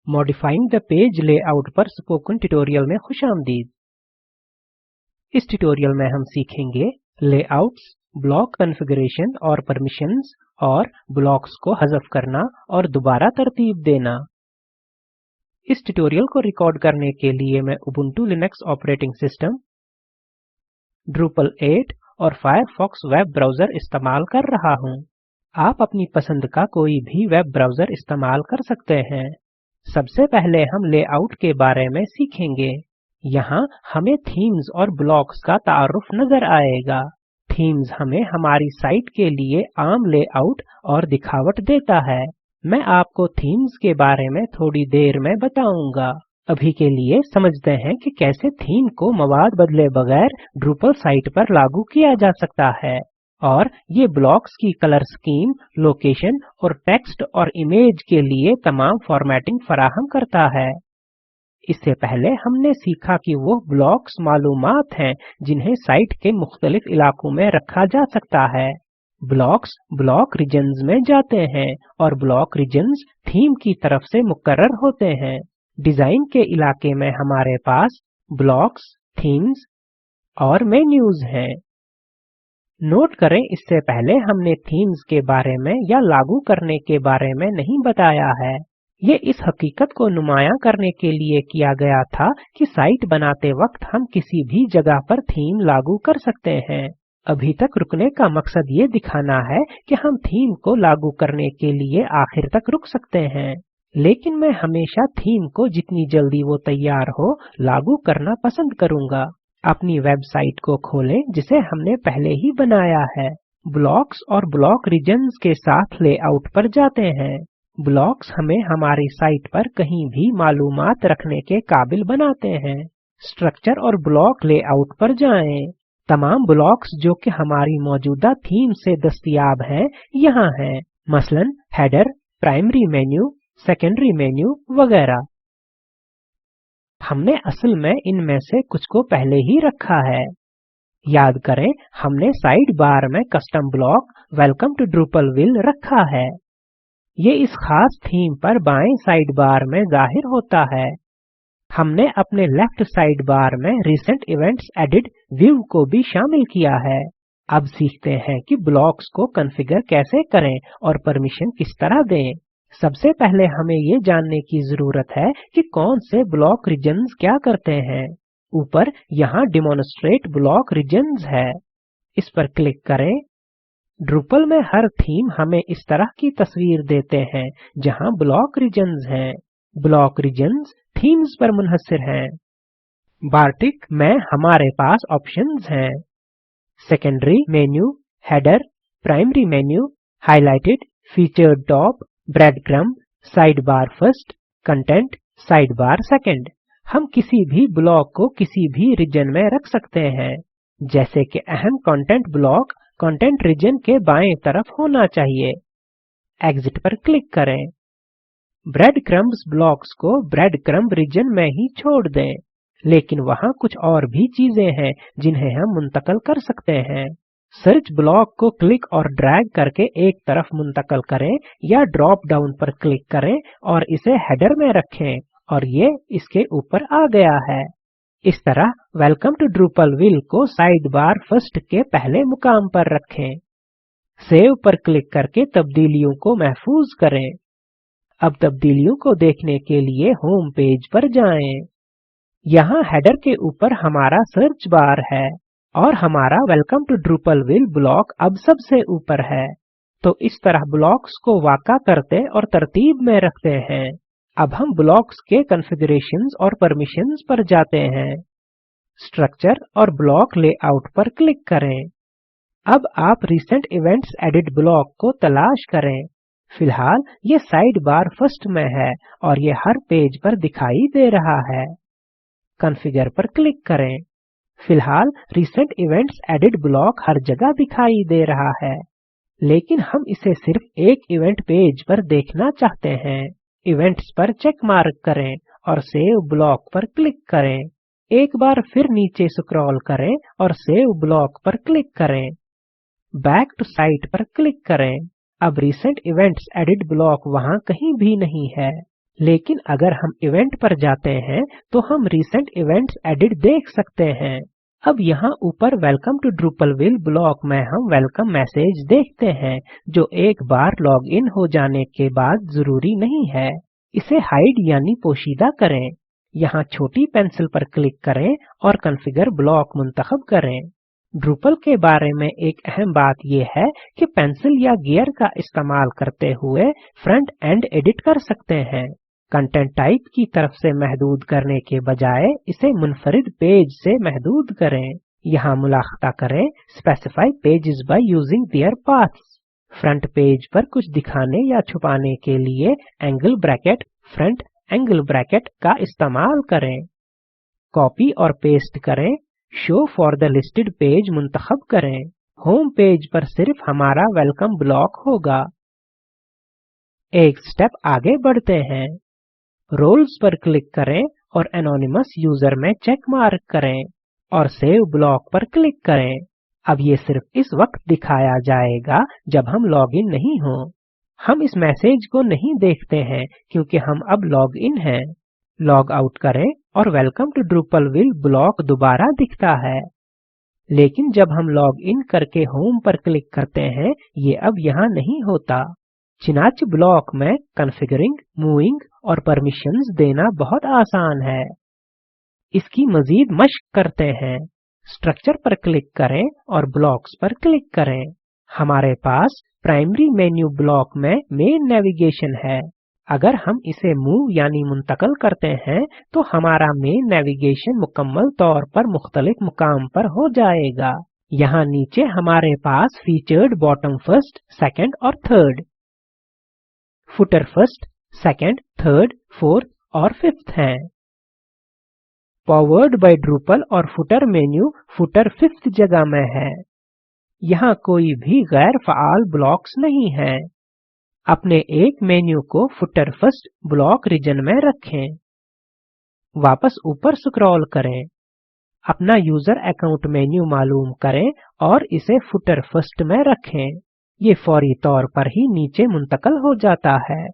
Modifying the page layout पर spoken tutorial में खुशामदीद। इस ट्यूटोरियल में हम सीखेंगे लेआउट्स, ब्लॉक कॉन्फ़िगरेशन और परमिशंस और ब्लॉक्स को हज़फ करना और दोबारा तरतीब देना। इस ट्यूटोरियल को रिकॉर्ड करने के लिए मैं Ubuntu Linux operating system, Drupal 8 और फायरफॉक्स वेब ब्राउज़र इस्तेमाल कर रहा हूँ। आप अपनी पसंद का कोई भी वेब ब्राउज़र इस्तेमाल कर सकते हैं। सबसे पहले हम लेआउट के बारे में सीखेंगे। यहाँ हमें थीम्स और ब्लॉक्स का तारुफ नजर आएगा। थीम्स हमें हमारी साइट के लिए आम लेआउट और दिखावट देता है। मैं आपको थीम्स के बारे में थोड़ी देर में बताऊंगा। अभी के लिए समझते हैं कि कैसे थीम को मवाद बदले बगैर Drupal साइट पर लागू किया जा सकता है। और ये ब्लॉक्स की कलर स्कीम, लोकेशन और टेक्स्ट और इमेज के लिए तमाम फॉर्मेटिंग फराहम करता है। इससे पहले हमने सीखा कि वो ब्लॉक्स मालूमात हैं जिन्हें साइट के मुख्तलिफ इलाकों में रखा जा सकता है। ब्लॉक्स ब्लॉक रीजन्स में जाते हैं और ब्लॉक रीजन्स थीम की तरफ से मुकर्रर होते हैं। डिजाइन के इलाके में हमारे पास ब्लॉक्स, थीम्स और मेन्यूज हैं। नोट करें, इससे पहले हमने थीम्स के बारे में या लागू करने के बारे में नहीं बताया है। ये इस हकीकत को नुमायां करने के लिए किया गया था कि साइट बनाते वक्त हम किसी भी जगह पर थीम लागू कर सकते हैं। अभी तक रुकने का मकसद ये दिखाना है कि हम थीम को लागू करने के लिए आखिर तक रुक सकते हैं। लेकिन मैं हमेशा थीम को जितनी जल्दी वो तैयार हो लागू करना पसंद करूंगा। अपनी वेबसाइट को खोलें जिसे हमने पहले ही बनाया है। ब्लॉक्स और ब्लॉक रीजन्स के साथ लेआउट पर जाते हैं। ब्लॉक्स हमें हमारी साइट पर कहीं भी मालूमात रखने के काबिल बनाते हैं। स्ट्रक्चर और ब्लॉक लेआउट पर जाएं। तमाम ब्लॉक्स जो कि हमारी मौजूदा थीम से दस्तयाब हैं यहाँ हैं, मसलन header, primary menu, secondary menu वगैरह। हमने असल में इनमें से कुछ को पहले ही रखा है। याद करें, हमने साइड बार में कस्टम ब्लॉक वेलकम टू ड्रूपलविल रखा है। ये इस खास थीम पर बाएं साइड बार में जाहिर होता है। हमने अपने लेफ्ट साइड बार में रिसेंट इवेंट्स एडेड व्यू को भी शामिल किया है। अब सीखते हैं कि ब्लॉक्स को कॉन्फ़िगर कैसे करें और परमिशन किस तरह दें। सबसे पहले हमें ये जानने की जरूरत है कि कौन से ब्लॉक रीजन्स क्या करते हैं। ऊपर यहाँ डेमोन्स्ट्रेट ब्लॉक रीजन्स है। इस पर क्लिक करें। Drupal में हर थीम हमें इस तरह की तस्वीर देते हैं जहाँ ब्लॉक रीजन्स हैं। ब्लॉक रीजन्स थीम्स पर मुनहसर हैं। बार्टिक में हमारे पास ऑप्शंस हैं। Secondary menu, header, primary menu, highlighted, featured top, breadcrumb, side bar first, content, side bar second. हम किसी भी ब्लॉक को किसी भी रीजन में रख सकते हैं। जैसे कि अहम कंटेंट ब्लॉक कंटेंट रीजन के बाएं तरफ होना चाहिए। एग्जिट पर क्लिक करें। ब्रेडक्रम्ब्स ब्लॉक्स को ब्रेडक्रम्ब रीजन में ही छोड़ दें, लेकिन वहाँ कुछ और भी चीजें हैं जिन्हें हम मुंतकल कर सकते हैं। सर्च ब्लॉक को क्लिक और ड्रैग करके एक तरफ मुंतकल करें या ड्रॉप डाउन पर क्लिक करें और इसे हेडर में रखें और ये इसके ऊपर आ गया है। इस तरह वेलकम टू ड्रूपलविल को साइड बार फर्स्ट के पहले मुकाम पर रखें। सेव पर क्लिक करके तब्दीलियों को महफूज करें। अब तब्दीलियों को देखने के लिए होम पेज पर जाएं। यहाँ हेडर के ऊपर हमारा सर्च बार है और हमारा वेलकम टू ड्रूपलविल ब्लॉक अब सबसे ऊपर है। तो इस तरह ब्लॉक्स को वाक़ा करते और तरतीब में रखते हैं। अब हम ब्लॉक्स के कॉन्फ़िगरेशंस और परमिशंस पर जाते हैं। स्ट्रक्चर और ब्लॉक लेआउट पर क्लिक करें। अब आप रिसेंट इवेंट्स एडेड ब्लॉक को तलाश करें। फिलहाल ये साइड बार फर्स्ट में है और ये हर पेज पर दिखाई दे रहा है। कॉन्फ़िगर पर क्लिक करें। फिलहाल रिसेंट इवेंट्स एडेड ब्लॉक हर जगह दिखाई दे रहा है, लेकिन हम इसे सिर्फ एक इवेंट पेज पर देखना चाहते हैं। इवेंट्स पर चेक मार्क करें और सेव ब्लॉक पर क्लिक करें। एक बार फिर नीचे स्क्रॉल करें और सेव ब्लॉक पर क्लिक करें। बैक टू साइट पर क्लिक करें। अब रिसेंट इवेंट्स एडेड ब्लॉक वहाँ कहीं भी नहीं है। लेकिन अगर हम इवेंट पर जाते हैं तो हम रिसेंट इवेंट्स एडिट देख सकते हैं। अब यहाँ ऊपर वेलकम टू ड्रूपलविल ब्लॉक में हम वेलकम मैसेज देखते हैं, जो एक बार लॉग इन हो जाने के बाद जरूरी नहीं है। इसे हाइड यानी पोशीदा करें। यहाँ छोटी पेंसिल पर क्लिक करें और कॉन्फ़िगर ब्लॉक मुंतखब करें। ड्रूपल के बारे में एक अहम बात यह है कि पेंसिल या गियर का इस्तेमाल करते हुए फ्रंट एंड एडिट कर सकते हैं। कंटेंट टाइप की तरफ से महदूद करने के बजाय इसे मुनफरिद पेज से महदूद करें। यहाँ मुलाहजा करें specify pages by using their paths. Front page पर कुछ दिखाने या छुपाने के लिए angle bracket front angle bracket का इस्तेमाल करें। कॉपी और पेस्ट करें, show for the listed page मुंतखब करें। होम पेज पर सिर्फ हमारा वेलकम ब्लॉक होगा। एक स्टेप आगे बढ़ते हैं। रोल्स पर क्लिक करें और एनोनिमस यूजर में चेक मार्क करें और सेव ब्लॉक पर क्लिक करें। अब ये सिर्फ इस वक्त दिखाया जाएगा जब हम लॉगिन नहीं हों। हम इस मैसेज को नहीं देखते हैं क्योंकि हम अब लॉग इन हैं। लॉग आउट करें और वेलकम टू ड्रूपलविल ब्लॉक दोबारा दिखता है। लेकिन जब हम लॉग इन करके होम पर क्लिक करते हैं, ये अब यहाँ नहीं होता। चिनाच ब्लॉक में कॉन्फ़िगरिंग, मूविंग और परमिशंस देना बहुत आसान है। इसकी मजीद मश्क करते हैं। स्ट्रक्चर पर क्लिक करें और ब्लॉक्स पर क्लिक करें। हमारे पास प्राइमरी मेन्यू ब्लॉक में मेन नेविगेशन है। अगर हम इसे मूव यानी मुंतकल करते हैं तो हमारा मेन नेविगेशन मुकम्मल तौर पर मुख्तलिफ मुकाम पर हो जाएगा। यहाँ नीचे हमारे पास फीचर्ड बॉटम फर्स्ट, सेकंड और third, footer first, second, third, fourth और फिफ्थ हैं। फॉरवर्ड बाय ड्रूपल और फुटर मेन्यू फुटर फिफ्थ जगह में है। यहाँ कोई भी गैर फ़ाल ब्लॉक्स नहीं हैं। अपने एक मेन्यू को फुटर फर्स्ट ब्लॉक रीजन में रखें। वापस ऊपर स्क्रॉल करें। अपना यूजर अकाउंट मेन्यू मालूम करें और इसे फुटर फर्स्ट में रखें। ये फौरी तौर पर ही नीचे मुंतकल हो जाता है।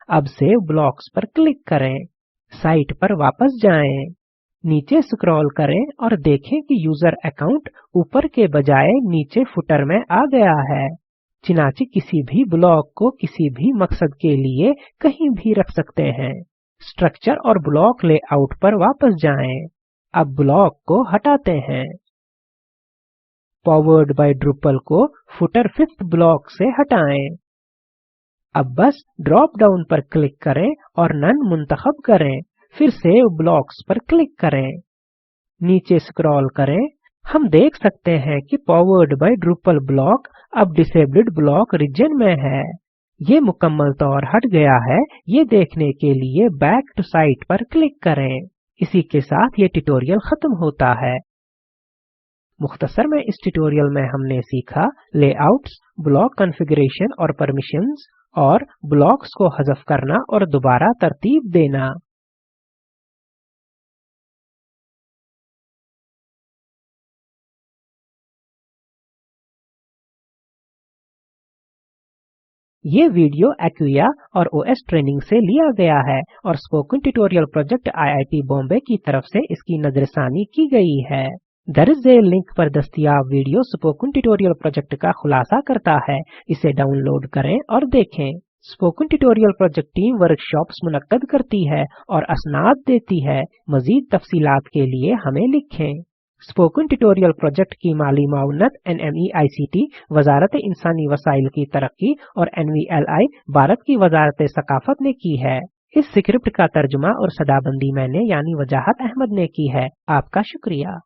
अब सेव ब्लॉक्स पर क्लिक करें। साइट पर वापस जाएं। नीचे स्क्रॉल करें और देखें कि यूजर अकाउंट ऊपर के बजाय नीचे फुटर में आ गया है। चिनाची किसी भी ब्लॉक को किसी भी मकसद के लिए कहीं भी रख सकते हैं। स्ट्रक्चर और ब्लॉक लेआउट पर वापस जाएं। अब ब्लॉक को हटाते हैं। फॉरवर्ड बाय ड्रूपल को फुटर फिफ्थ ब्लॉक से हटाएं। अब बस ड्रॉप डाउन पर क्लिक करें और नन मुंतखब करें, फिर सेव ब्लॉक्स पर क्लिक करें। नीचे स्क्रॉल करें। हम देख सकते हैं कि फॉरवर्ड बाय ड्रूपल ब्लॉक अब डिसेबल्ड ब्लॉक रीजन में है। ये मुकम्मल तौर हट गया है। ये देखने के लिए बैक टू साइट पर क्लिक करें। इसी के साथ ये ट्यूटोरियल खत्म होता है। मुख्तसर में इस ट्यूटोरियल में हमने सीखा लेआउट्स, ब्लॉक कॉन्फ़िगरेशन और परमिशंस और ब्लॉक्स को हज़फ करना और दोबारा तरतीब देना। ये वीडियो एक्विया और ओएस ट्रेनिंग से लिया गया है और spoken tutorial project IIT Bombay की तरफ से इसकी नजरसानी की गई है। दर्ज लिंक पर दस्तयाब वीडियो स्पोकन ट्यूटोरियल प्रोजेक्ट का खुलासा करता है। इसे डाउनलोड करें और देखें। Spoken tutorial project team workshops मुनक्कद करती है और असनाद देती है। मजीद तफसीलात के लिए हमें लिखें। स्पोकन ट्यूटोरियल प्रोजेक्ट की माली माउनत NMEICT वजारत इंसानी वसाइल की तरक्की और NVLI भारत की वजारत सकाफत ने की है। इस स्क्रिप्ट का तर्जुमा और सदाबंदी मैंने यानी वजाहत अहमद ने की है। आपका शुक्रिया।